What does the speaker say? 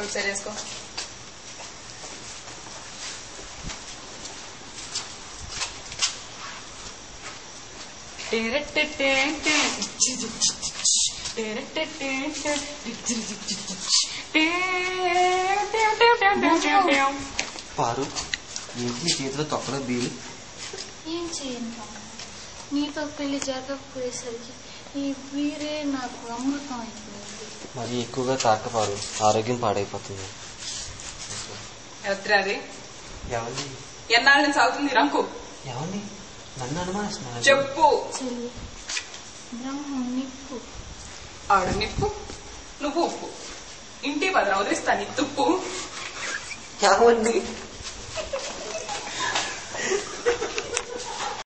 ఒకసారి వేసుకో. పారు ఏంటి చేతిలో తొక్కలో బీలు? ఏం చేయను, నీతో పెళ్లి జరగకపోయేసరికి ఈ వీరే నాకు అమృతం అయిపోయింది. మరి ఎక్కువగా తాకపారు, ఆరోగ్యం పాడైపోతుంది. ఎవరిది ఎవరిని? ఎన్నాళ్ళ నుంచి అవుతుంది రంకు? ఎవరిని? నన్ను అనుమానిస్తున్నా? చెప్పు. చెల్లి బ్రహ్మం నిప్పు, ఆడు నిప్పు, నువ్వు ఉప్పు. ఇంటి బదులు వదిలిస్తా నీ తుప్పు. ఏమండి?